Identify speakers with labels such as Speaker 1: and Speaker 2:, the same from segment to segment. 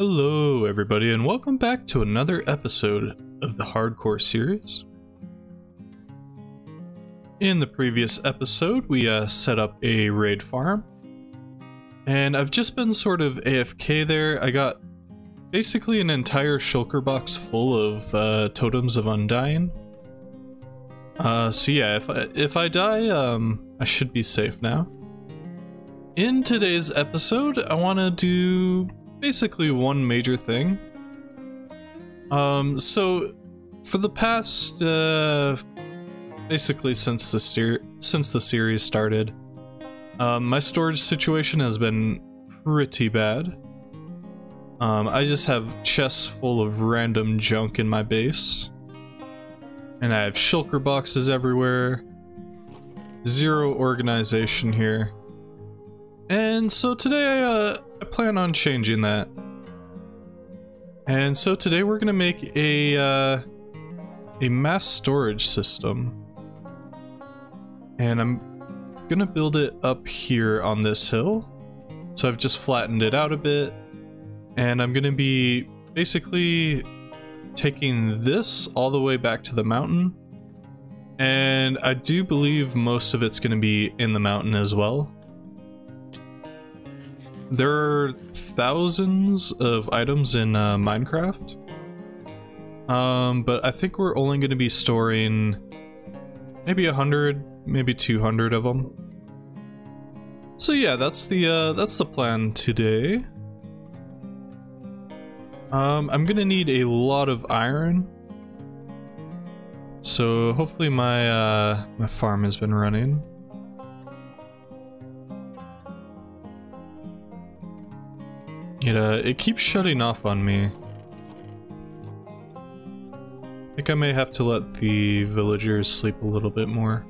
Speaker 1: Hello everybody and welcome back to another episode of the Hardcore series. In the previous episode we set up a raid farm and I've just been sort of AFK there. I got basically an entire shulker box full of totems of undying. So yeah, if I die, I should be safe now. In today's episode I want to do basically one major thing. So for the past basically since the series started, my storage situation has been pretty bad. I just have chests full of random junk in my base, and I have shulker boxes everywhere. Zero organization here. And so today I plan on changing that. And so today we're gonna make a mass storage system. And I'm gonna build it up here on this hill. So I've just flattened it out a bit. And I'm gonna be basically taking this all the way back to the mountain. And I do believe most of it's gonna be in the mountain as well. There are thousands of items in Minecraft, but I think we're only going to be storing maybe 100, maybe 200 of them. So yeah, that's the plan today. I'm gonna need a lot of iron, so hopefully my my farm has been running. It keeps shutting off on me. I think I may have to let the villagers sleep a little bit more.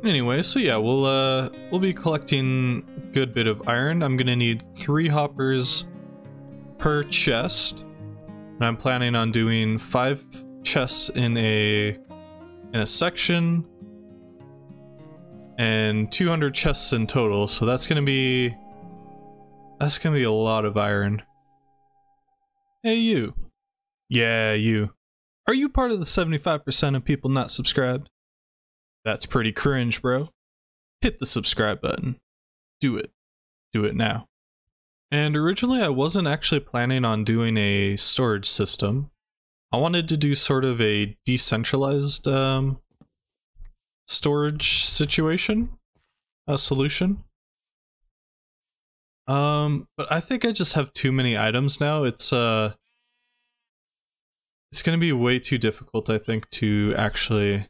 Speaker 1: Anyway, so yeah, we'll be collecting a good bit of iron. I'm gonna need 3 hoppers per chest, and I'm planning on doing 5 chests in a section. And 200 chests in total, so that's gonna be a lot of iron. Hey you. Yeah, you. Are you part of the 75% of people not subscribed? That's pretty cringe, bro. Hit the subscribe button. Do it. Do it now. And originally I wasn't actually planning on doing a storage system. I wanted to do sort of a decentralized storage situation, a solution. But I think I just have too many items now. It's gonna be way too difficult, I think, to actually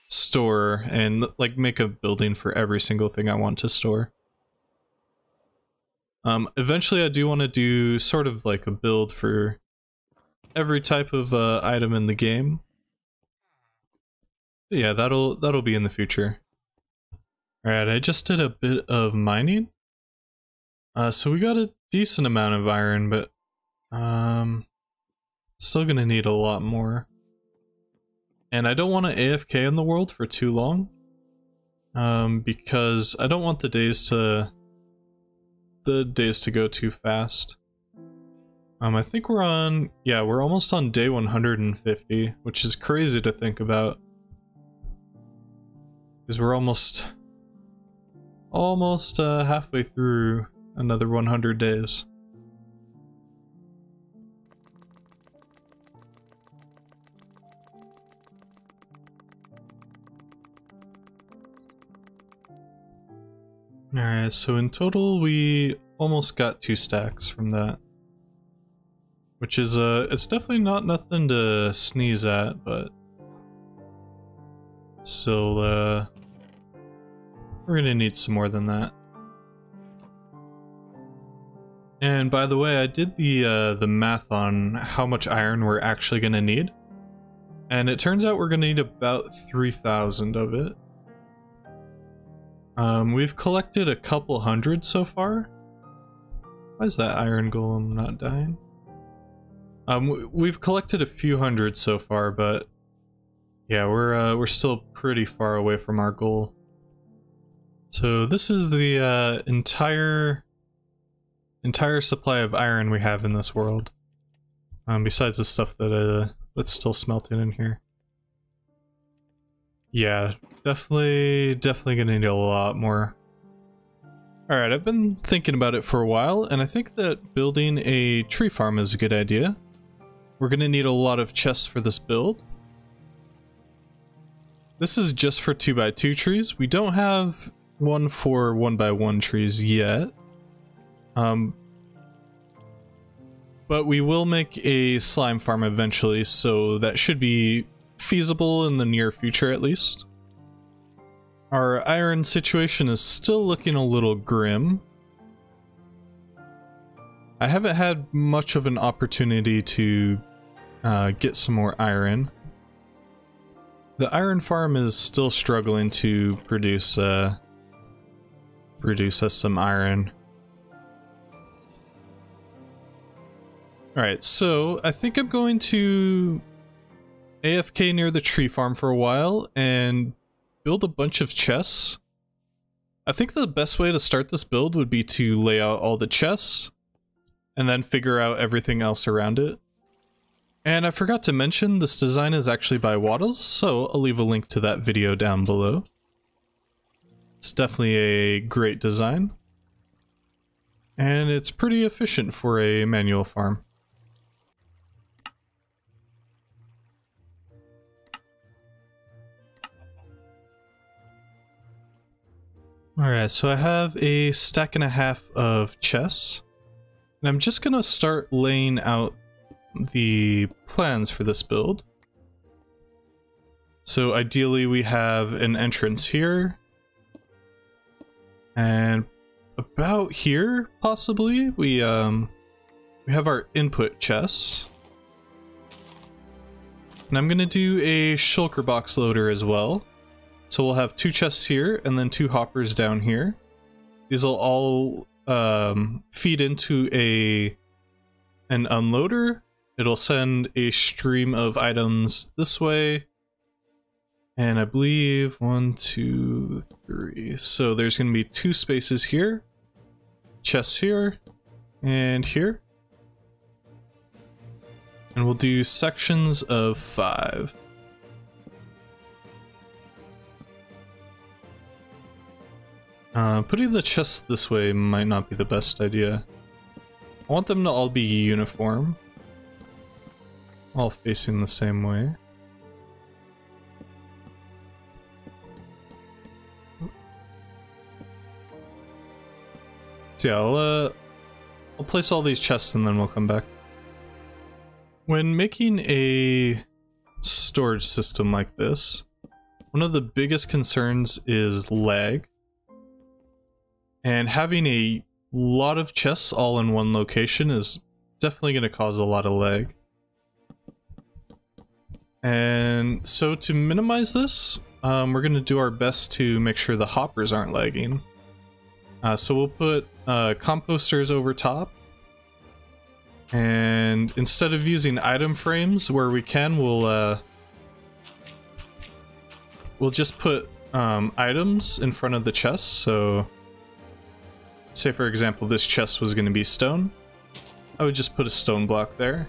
Speaker 1: store and like make a building for every single thing I want to store. Eventually I do want to do sort of like a build for every type of item in the game. But yeah, that'll be in the future. Alright, I just did a bit of mining. So we got a decent amount of iron, but still gonna need a lot more. And I don't want to AFK in the world for too long. Because I don't want the days to go too fast. I think we're almost on day 150, which is crazy to think about. Because we're almost halfway through another 100 days. Alright, so in total we almost got 2 stacks from that. Which is, it's definitely not nothing to sneeze at, but still, we're gonna need some more than that. And by the way, I did the math on how much iron we're actually gonna need, and it turns out we're gonna need about 3,000 of it. We've collected a couple hundred so far. Why is that iron golem not dying? We've collected a few hundred so far, but Yeah, we're still pretty far away from our goal. So this is the entire supply of iron we have in this world. Besides the stuff that that's still smelted in here. Yeah, definitely gonna need a lot more. Alright, I've been thinking about it for a while, and I think that building a tree farm is a good idea. We're gonna need a lot of chests for this build. This is just for 2x2 trees. We don't have one for 1x1 trees yet. But we will make a slime farm eventually, so that should be feasible in the near future at least. Our iron situation is still looking a little grim. I haven't had much of an opportunity to get some more iron. The iron farm is still struggling to produce us some iron. Alright, so I think I'm going to AFK near the tree farm for a while and build a bunch of chests. I think the best way to start this build would be to lay out all the chests and then figure out everything else around it. And I forgot to mention, this design is actually by Waddles, so I'll leave a link to that video down below. It's definitely a great design. And it's pretty efficient for a manual farm. Alright, so I have a stack and a half of chests, and I'm just gonna start laying out the plans for this build. So ideally we have an entrance here, and about here, possibly, we have our input chests. And I'm gonna do a Shulker Box Loader as well. So we'll have 2 chests here, and then 2 hoppers down here. These will all feed into an unloader. It'll send a stream of items this way. And I believe 1, 2, 3. So there's going to be 2 spaces here. Chests here, and here. And we'll do sections of 5. Putting the chests this way might not be the best idea. I want them to all be uniform. All facing the same way. So yeah, I'll place all these chests and then we'll come back. When making a storage system like this, one of the biggest concerns is lag. And having a lot of chests all in one location is definitely going to cause a lot of lag. And so to minimize this, we're going to do our best to make sure the hoppers aren't lagging. So we'll put composters over top. And instead of using item frames where we can, we'll just put items in front of the chests. So say for example this chest was going to be stone, I would just put a stone block there,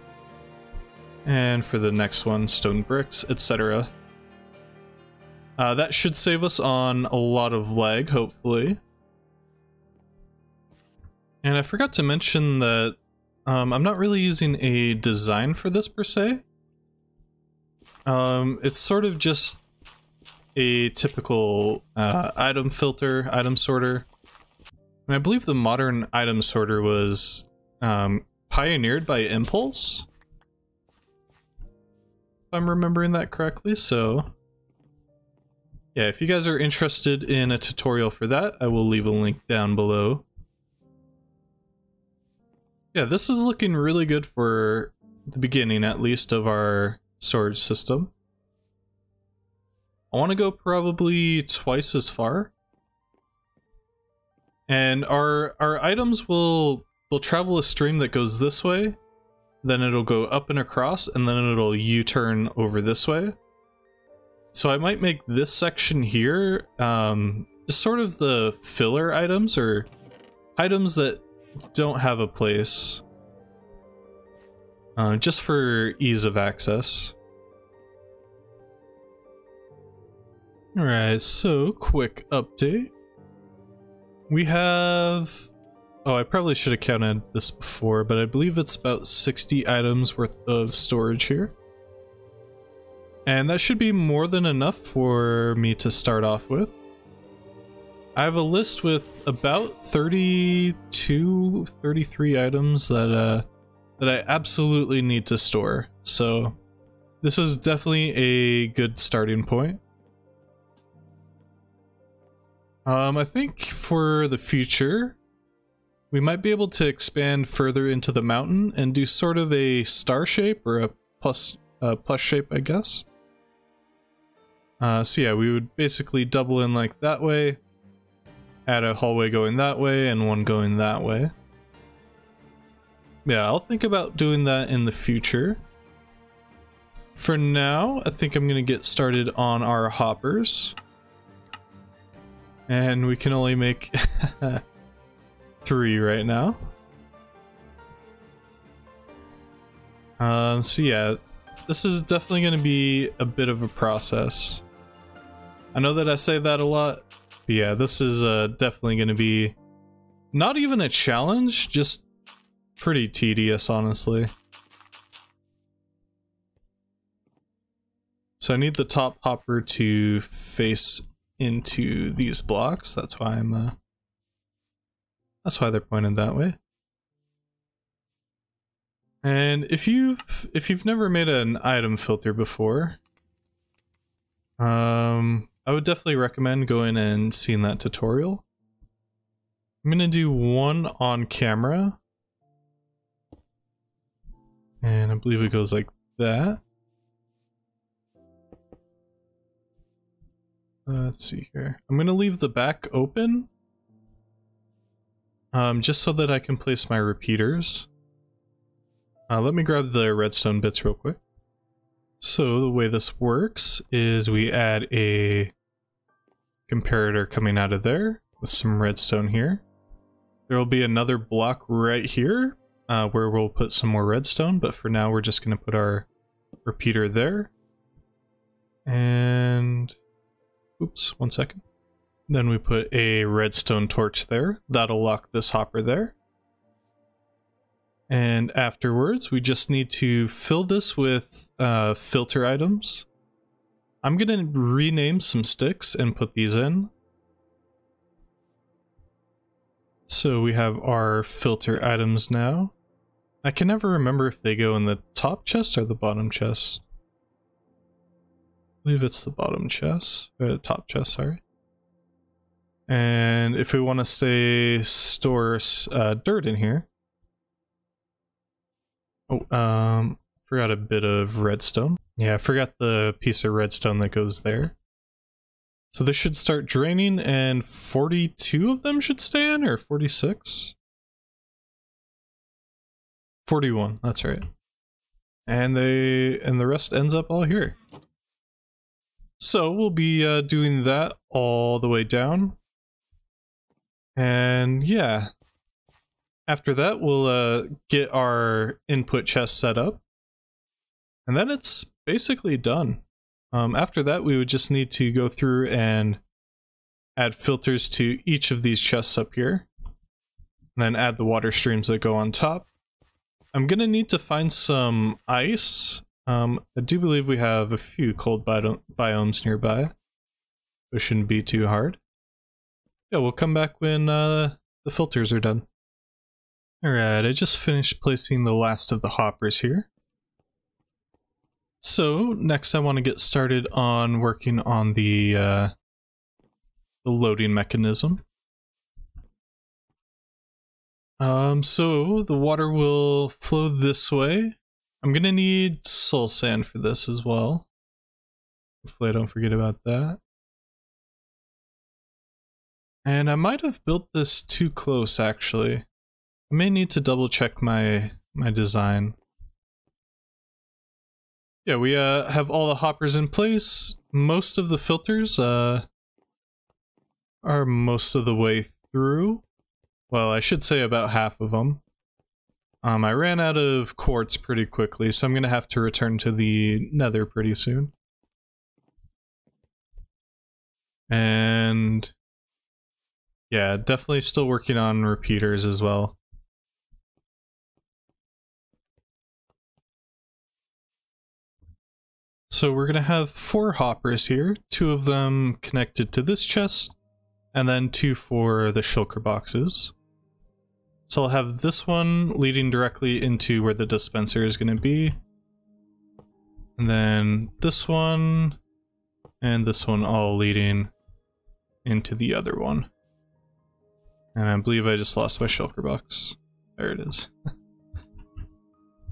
Speaker 1: and for the next one stone bricks, etc. That should save us on a lot of lag, hopefully. And I forgot to mention that I'm not really using a design for this per se. It's sort of just a typical item filter, item sorter. And I believe the modern item sorter was pioneered by Impulse, if I'm remembering that correctly. So yeah, if you guys are interested in a tutorial for that, I will leave a link down below. Yeah, this is looking really good for the beginning, at least, of our storage system. I want to go probably twice as far. And our items will travel a stream that goes this way, then it'll go up and across, and then it'll U-turn over this way. So I might make this section here just sort of the filler items, or items that don't have a place, just for ease of access. Alright, so quick update. We have... Oh, I probably should have counted this before, but I believe it's about 60 items worth of storage here. And that should be more than enough for me to start off with. I have a list with about 32, 33 items that I absolutely need to store. So this is definitely a good starting point. I think for the future, we might be able to expand further into the mountain and do sort of a star shape, or a plus shape, I guess. So yeah, we would basically double in like that way, add a hallway going that way and one going that way. Yeah, I'll think about doing that in the future. For now, I think I'm gonna get started on our hoppers. And we can only make 3 right now. So yeah, this is definitely going to be a bit of a process. I know that I say that a lot, but yeah, this is definitely going to be not even a challenge, just pretty tedious, honestly. So I need the top hopper to face into these blocks. That's why I'm that's why they're pointed that way. And if you've never made an item filter before, I would definitely recommend going and seeing that tutorial. I'm gonna do one on camera, and I believe it goes like that. Let's see here. I'm gonna leave the back open, just so that I can place my repeaters. Let me grab the redstone bits real quick. So the way this works is we add a comparator coming out of there with some redstone here. There will be another block right here where we'll put some more redstone, but for now we're just gonna put our repeater there. And oops, 1 second. Then we put a redstone torch there. That'll lock this hopper there. And afterwards, we just need to fill this with filter items. I'm gonna rename some sticks and put these in. So we have our filter items now. I can never remember if they go in the top chest or the bottom chest. I believe it's the bottom chest, or top chest, sorry. And if we want to store dirt in here. Oh, forgot a bit of redstone. Yeah, I forgot the piece of redstone that goes there. So this should start draining, and 42 of them should stay in, or 46? 41, that's right. And the rest ends up all here. So we'll be doing that all the way down. And yeah, after that we'll get our input chest set up. And then it's basically done. After that we would just need to go through and add filters to each of these chests up here. And then add the water streams that go on top. I'm gonna need to find some ice. I do believe we have a few cold biomes nearby. It shouldn't be too hard. Yeah, we'll come back when the filters are done. Alright, I just finished placing the last of the hoppers here. So, next I want to get started on working on the loading mechanism. So the water will flow this way. I'm gonna need soul sand for this as well. Hopefully I don't forget about that. And I might have built this too close, actually. I may need to double check my design. Yeah, we have all the hoppers in place. most of the filters are most of the way through. Well, I should say about half of them. I ran out of quartz pretty quickly, so I'm going to have to return to the nether pretty soon. And yeah, definitely still working on repeaters as well. So we're going to have 4 hoppers here, 2 of them connected to this chest, and then 2 for the shulker boxes. So I'll have this one leading directly into where the dispenser is going to be. And then this one, and this one all leading into the other one. And I believe I just lost my shulker box. There it is.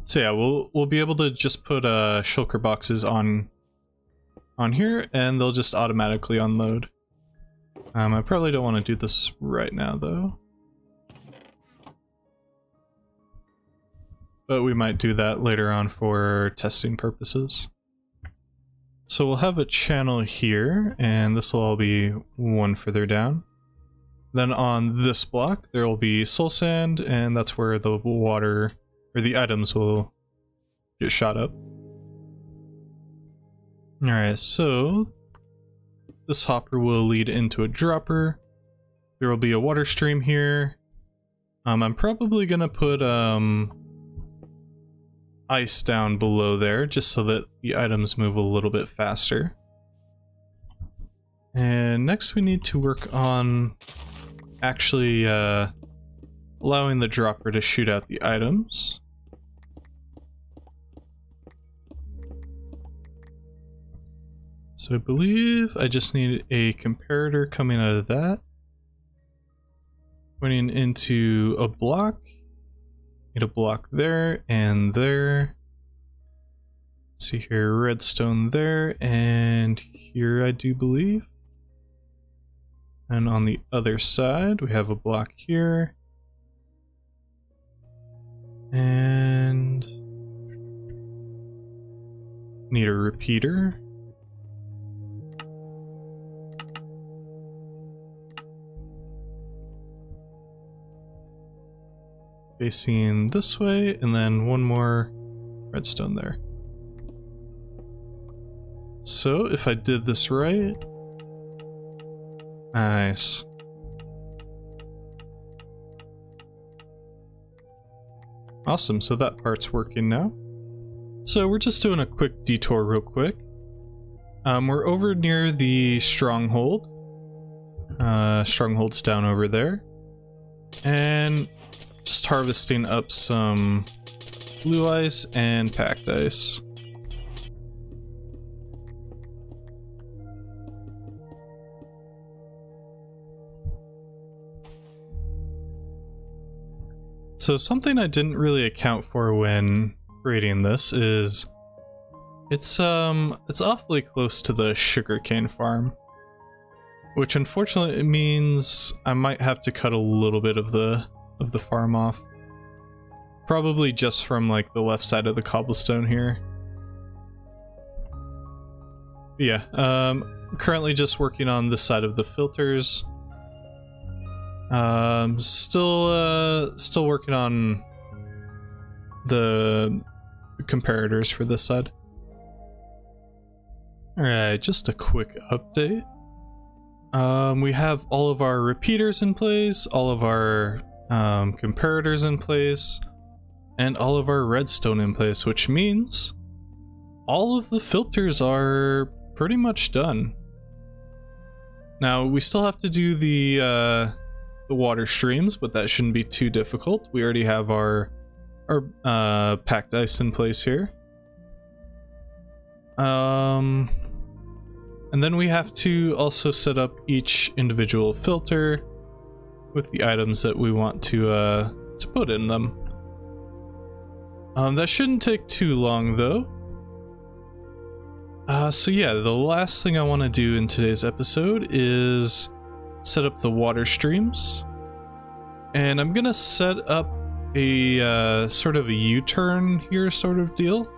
Speaker 1: So yeah, we'll be able to just put shulker boxes on here, and they'll just automatically unload. I probably don't want to do this right now though, but we might do that later on for testing purposes. So we'll have a channel here, and this will all be one further down. Then on this block there will be soul sand, and that's where the water or the items will get shot up. Alright, so this hopper will lead into a dropper. There will be a water stream here. I'm probably gonna put ice down below there just so that the items move a little bit faster. And next we need to work on actually allowing the dropper to shoot out the items. So I believe I just need a comparator coming out of that. Pointing into a block. Need a block there and there. Let's see here, redstone there and here I do believe. And on the other side we have a block here. And need a repeater. Facing this way, and then one more redstone there. So if I did this right, nice. Awesome, so that part's working now. So we're just doing a quick detour real quick. We're over near the stronghold. Stronghold's down over there. And just harvesting up some blue ice and packed ice. So something I didn't really account for when creating this is it's awfully close to the sugarcane farm, which unfortunately means I might have to cut a little bit of the farm off. Probably just from like the left side of the cobblestone here. But yeah, currently just working on this side of the filters. Still working on the comparators for this side. Alright, just a quick update. We have all of our repeaters in place, all of our comparators in place, and all of our redstone in place, which means all of the filters are pretty much done. Now we still have to do the water streams, but that shouldn't be too difficult. We already have our packed ice in place here. And then we have to also set up each individual filter with the items that we want to put in them. That shouldn't take too long though. So yeah, the last thing I want to do in today's episode is set up the water streams. And I'm gonna set up a sort of a U-turn here sort of deal.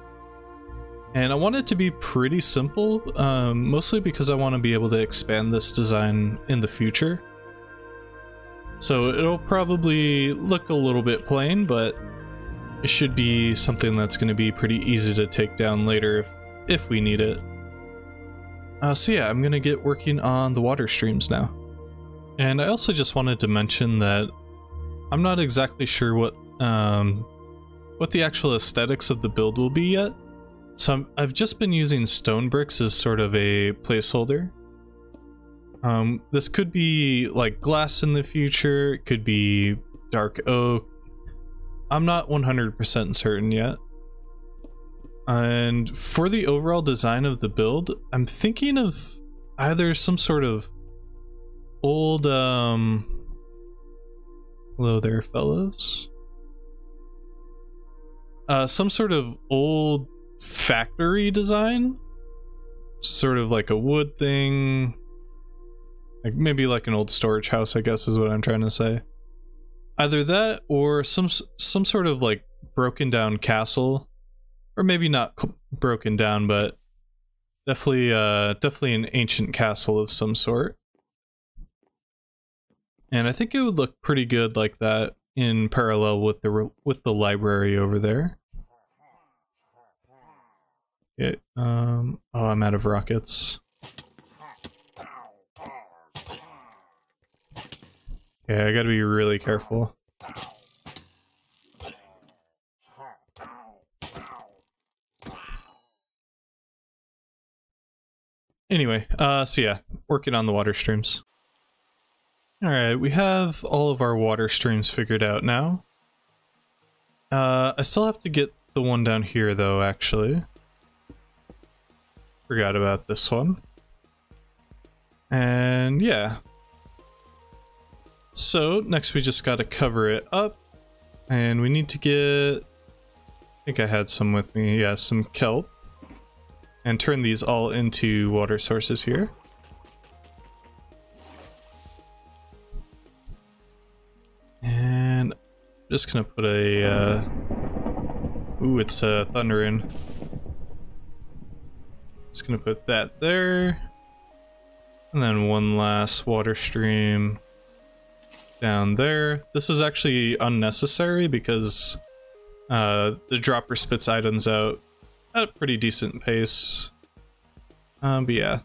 Speaker 1: And I want it to be pretty simple, mostly because I want to be able to expand this design in the future. So it'll probably look a little bit plain, but it should be something that's going to be pretty easy to take down later if we need it. So yeah, I'm going to get working on the water streams now. And I also just wanted to mention that I'm not exactly sure what the actual aesthetics of the build will be yet. So I've just been using stone bricks as sort of a placeholder. This could be like glass in the future, it could be dark oak. I'm not 100% certain yet. And for the overall design of the build, I'm thinking of either some sort of old, hello there, fellows. Some sort of old factory design, sort of like a wood thing, like maybe like an old storage house, I guess is what I'm trying to say. Either that or some sort of like broken down castle, or maybe not broken down, but definitely an ancient castle of some sort. And I think it would look pretty good like that in parallel with the library over there. Yeah, oh, I'm out of rockets. Yeah, I gotta be really careful. Anyway, so yeah, working on the water streams. Alright, we have all of our water streams figured out now. I still have to get the one down here though, actually. Forgot about this one. And yeah. So, next we just gotta cover it up. And we need to get... I think I had some with me, yeah, some kelp. And turn these all into water sources here. And I'm just gonna put a ooh, it's thundering. Just gonna put that there. And then one last water stream down there. This is actually unnecessary because the dropper spits items out at a pretty decent pace. But yeah.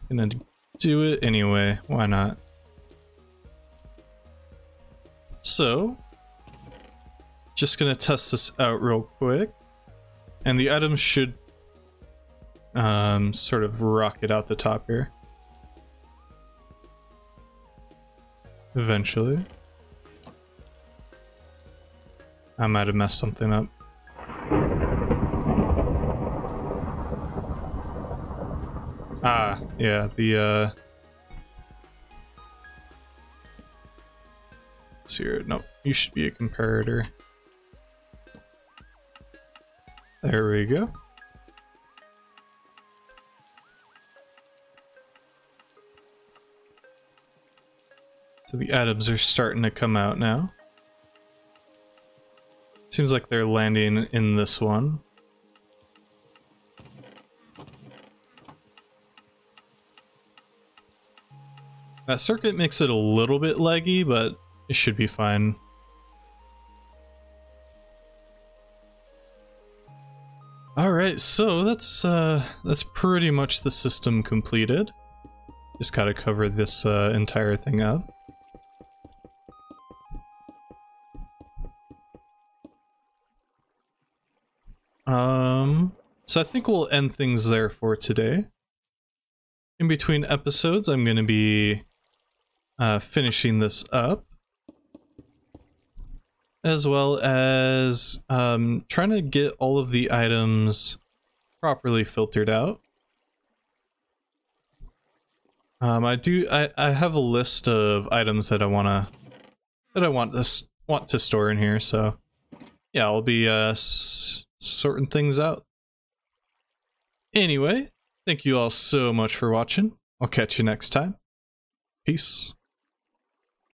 Speaker 1: Gonna do it anyway, why not? So, just gonna test this out real quick. And the items should sort of rocket out the top here. Eventually. I might have messed something up. Ah, yeah, the let's see here. Nope, you should be a comparator. There we go. So the items are starting to come out now. Seems like they're landing in this one. That circuit makes it a little bit laggy, but it should be fine. Alright, so that's pretty much the system completed. Just gotta cover this entire thing up. So I think we'll end things there for today. In between episodes, I'm going to be finishing this up, as well as trying to get all of the items properly filtered out. I have a list of items that I want to store in here, so yeah, I'll be sorting things out. Anyway, thank you all so much for watching. I'll catch you next time. Peace.